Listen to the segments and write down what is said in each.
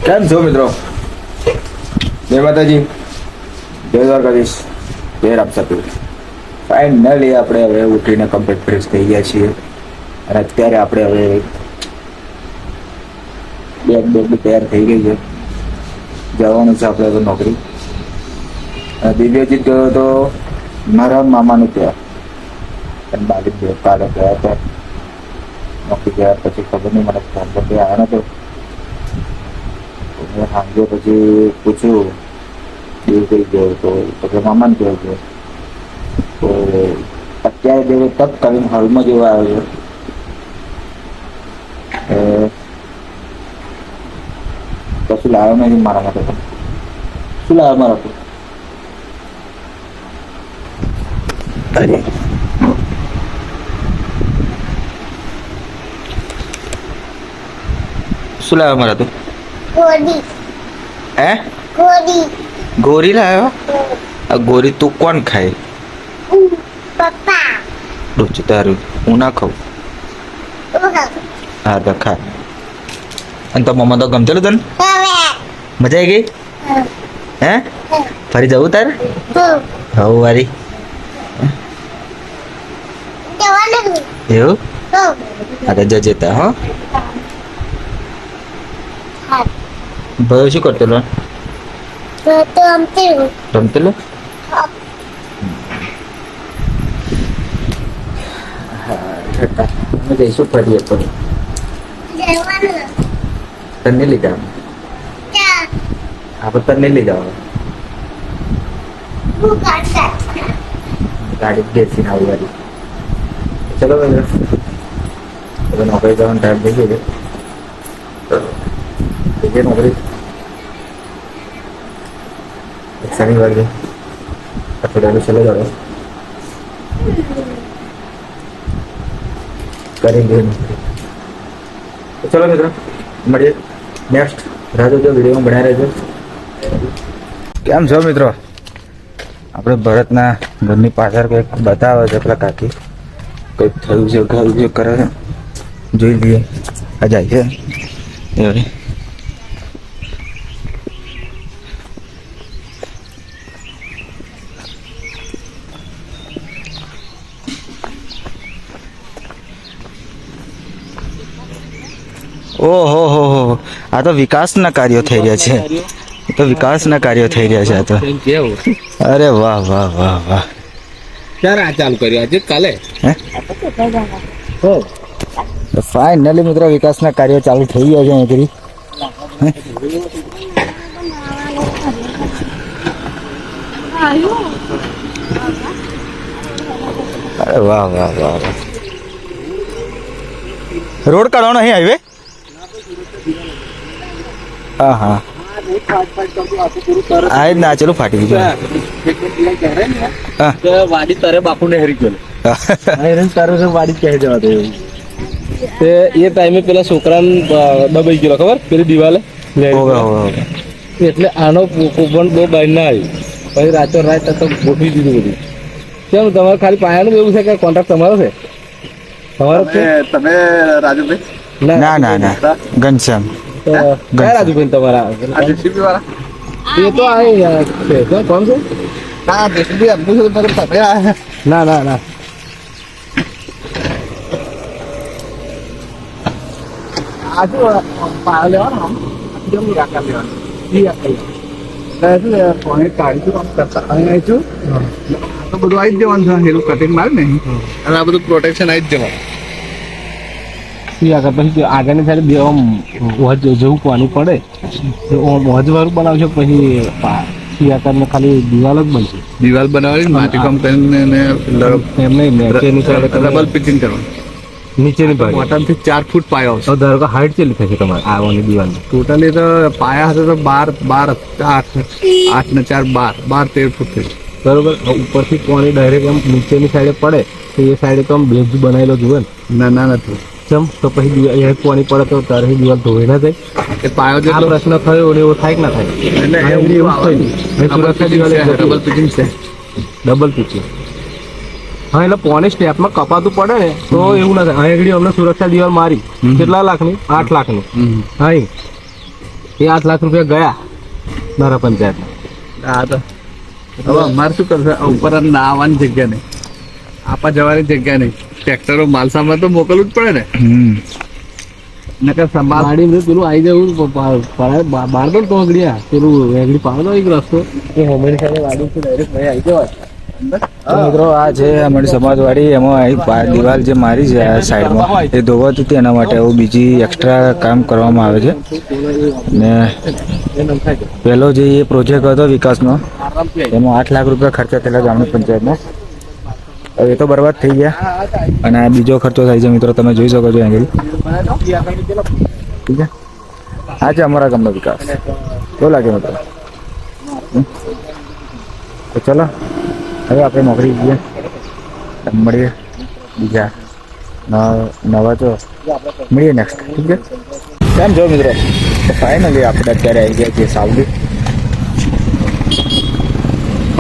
કેમ છો મિત્રો? જય માતાજી, જય દ્વારકાધીશ, જય રામ સતું. ફાઇનલી આપણે હવે ઉઠીને કમ્પ્લીટ ફ્રેશ થઈ ગયા છીએ અને અત્યારે આપણે હવે બેગ તૈયાર થઈ ગઈ છે. જવાનું છે આપણે હવે નોકરી. દિવ્યજીત ગયો તો મારા મામાનું ત્યાં અને બાલિક બે કાલે ગયા હતા નોકરી ગયા. પછી ખબર નહીં, મને ફોન પર આવ્યો નતો. મેં સાંજે પછી પૂછ્યું દેવ કઈ ગયો તો પછી મામાને કહ્યું છે. તો અત્યારે દેવો તક કરીને હાલમાં જેવો આવ્યો છે. કશું લાવ્યો નહીં મારા માટે. શું લાવ્યો મારા પર? શું લાવ્યો મારા તું? ગોરી. હે? ગોરી. ગોરી લાવ્યો? આ ગોરી તું કોણ ખાય? પપ્પા. ડોચું તારું હું ના ખાઉં. હા તો ખા. અને તો મમ્મા તો ગમતેલું તને? મજા આવી ગઈ? હે? ફરી જવું તારે? હવ વારી એવું? હા તો જજે તા. હો ભાઈ શું કરતેલો? રમતેલો? અમે જઈશું ફરીએ પણ તને લઈ જવાનું. હા પણ તને લઈ જવાનું. ગાડી બેસીને આવી ગાડી. ચલો ભાઈ, હવે નોકરી જવાનો ટાઈમ થઈ ગયો છે. નોકરી શનિવાર છે, અઠવાડિયાનું ચલો જાવ કરી દે નોકરી. ચલો મિત્રો, મળીએ નેક્સ્ટ. રાહ જોજો, વિડીયોમાં બનાવી રહેજો. કેમ છો મિત્રો? આપણે ભરતના ઘરની પાછળ કંઈક બતાવે છે પેલા કાકી. કંઈક થયું છે, ઘર ઉપયોગ કરે છે, જોઈ લઈએ. આ જાય છે એવડી. ઓહો હો હો, આ તો વિકાસના કાર્યો થઈ રહ્યા છે. તો વિકાસના કાર્યો થઈ રહ્યા છે આ તો. અરે વાહ વાહ વાહ વાહ. ક્યારે આ ચાલુ કર્યું? આજે કાલે? હે? ફાઇનલી મિત્રો વિકાસના કાર્યો ચાલુ થઈ ગયા છે અહીંથી. અરે વાહ વાહ વાહ વાહ. રોડ કાઢવાનો અહીં હાઈવે? હા હા આ જ ના. ચલો ફાટી ગયું. વાડી તારે બાપુ ને હરી ગયો તારું વાડી ક્યાં જવા દે. એ ટાઈમે પેલા છોકરાને દબાઈ ગયો ખબર, પેલી દિવાલે. એટલે આનો પણ બહુ બહાર ના આવ્યું. પછી રાતો રાત તો ગોઠવી દીધું બધું. કેમ તમારે ખાલી પાયાનું એવું છે કે કોન્ટ્રાક્ટ તમારો છે? તમારો તમે રાજુભાઈ? ના ના ના, ઘનશ્યામ. કયા રાજુભાઈ તમારા? એ તો આ કોણ છે? ના ના ના, આજુ પાયો લેવાનો આકાર લેવાનું કાઢીશું આમ કરતા અહીં છું. તો બધું આવી જ જવાનું છે. એનું કટિંગ મારે ને અને આ બધું પ્રોટેક્શન આવી જ જવાનું. પછી આગળની સાઈડ બે વજ જેવું પાણી પડે વજવાળું બનાવશે. પછી આકારને ખાલી દિવાલ જ બનશે. દિવાલ બનાવવાની માટી કામ કરીને એમ નહીં, નીચેની સાઈડ ડબલ પિચિંગ કરવાનું. નીચેની બોટમથી 4 ફૂટ પાયો આવશે. ધારો કે હાઈટ કેટલી થશે તમારે આવવાની દિવાલની? ટોટલી તો પાયા હશે તો 12 8 ને 4 12 13 ફૂટ થશે. બરોબર. ઉપરથી પાણી ડાયરેક્ટ એમ નીચેની સાઈડે પડે તો એ સાઈડે તો આમ બેઝ બનાવેલો જુએ ને? ના ના નથી. ચમ તો પછી પાણી પડે તો તારે દિવાલ ધોઈ ના જાય? એ પાયો જેટલો પ્રશ્ન થયો ને એવો થાય કે ના થાય? એવું થયું. સુરક્ષા દિવાલ ડબલ પિચિંગ છે. Double pitching. હા, એટલે પોણી સ્ટેપમાં કપાતું પડે ને તો એવું ના થાય. અહીં અમને સુરક્ષા દિવાલ મારી કેટલા લાખની? 8 લાખની. હા, એ 8 લાખ રૂપિયા ગયા મારા પંચાયત. હા તો હવે અમારે શું કરશે? ઉપર ના આવવાની જગ્યા નહીં, આપા જવાની જગ્યા નહીં. ટ્રેક્ટરો માલ સામાન તો મોકલવું જ પડે ને. નકર સંભાળ ગાડી પેલું આવી જવું બાર દો ટોંગડિયા પેલું વેગડી પાડો દો એક રસ્તો એ હોમેન ખાને ગાડી છે ડાયરેક્ટ ભાઈ આવી જવાય. તો મિત્રો આ છે અમારી સમાજવાડી. એમાં અહીં દિવાલ જે મારી છે આ સાઈડમાં એ ધોવાતી હતી, એના માટે એવું બીજી એક્સ્ટ્રા કામ કરવામાં આવે છે. ને પહેલો જે એ પ્રોજેક્ટ હતો વિકાસનો એમાં 8 લાખ રૂપિયા ખર્ચા થયેલા ગામની પંચાયતમાં. હવે એ તો બરબાદ થઈ ગયા અને આ બીજો ખર્ચો થાય છે મિત્રો, તમે જોઈ શકો છો અહીં. ઠીક છે, આ છે અમારા ગામનો વિકાસ. કેવું લાગે મિત્રો? તો ચલો હવે આપણે નોકરી જઈએ, મળીએ બીજા નવા તો મળીએ નેક્સ્ટ. ઠીક છે, કેમ છો મિત્રો? તો ફાઇનલી આપણે અત્યારે આવી ગયા છીએ સાવલી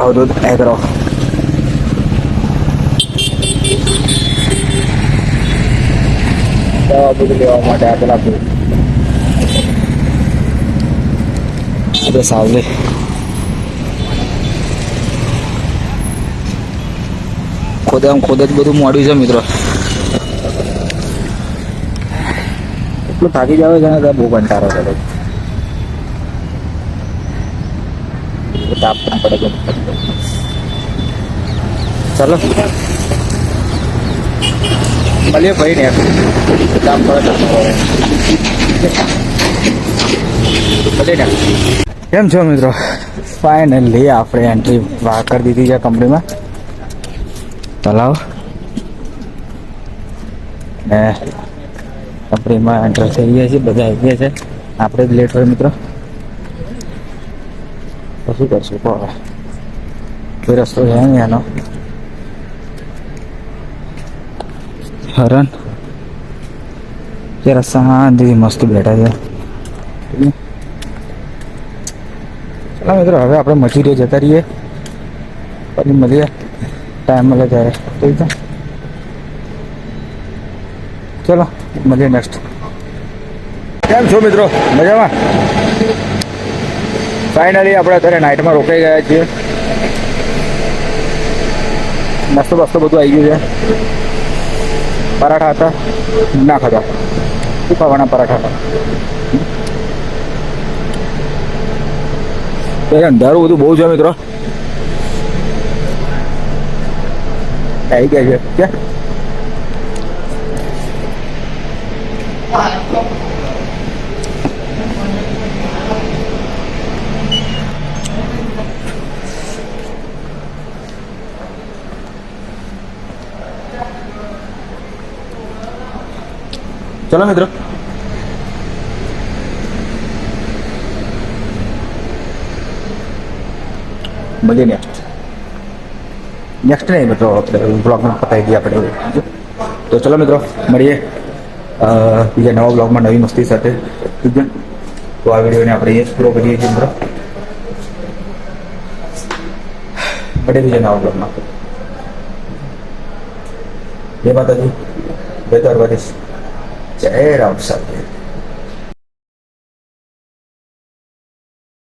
અવધૂત એગ્રો. બધું લેવા માટે આપેલા આપણે સાવલી ખોદ જ બધું મોડ્યું છે મિત્રો. એટલું થાકી જાવ છે ને ત્યાં બહુ કંટાળો કરે. તાપ પણ પડે છે. ચાલો મળીએ ભાઈ ને તાપ પડે મળીએ ને. કેમ છો મિત્રો? ફાઇનલી આપણે એન્ટ્રી બહાર કરી દીધી છે કંપનીમાં. તલાવ ને કંપનીમાં એન્ટર થઈ ગયા છીએ, બધા આવી ગયા છે. આપણે જ લેટ હોય મિત્રો, તો શું કરશું? કહો હવે, કોઈ રસ્તો છે નહીં એનો. હરણ જરા શાંતિથી મસ્ત બેઠા છે. ચાલો મિત્રો, હવે આપણે મજૂરીએ જતા રહીએ, પછી મળીએ ટાઈમ મળે ત્યારે. ઠીક છે, ચલો મળીએ નેક્સ્ટ. કેમ છો મિત્રો? મજામાં? ફાઇનલી આપણે અત્યારે નાઇટમાં રોકાઈ ગયા છીએ. નાસ્તો બાસ્તો બધું આવી ગયું છે. પરાઠા હતા, ના ખાધા. શું ખાવાના પરાઠા હતા? અંધારું બધું બહુ છે મિત્રો. આવી ગયા છે ક્યાં? ચલો મિત્રો, મળીએ નેક્સ્ટ નહીં મિત્રો, આપણે બ્લોગમાં પતાવી દઈએ આપણે. તો ચલો મિત્રો મળીએ બીજા નવા બ્લોગમાં નવી મસ્તી સાથે. ઠીક છે, તો આ વિડીયોને આપણે એ જ પૂરો કરીએ છીએ મિત્રો. મળીએ બીજા નવા બ્લોગમાં. જય માતાજી, જય દ્વારકાધીશ, જય રામ સાથે.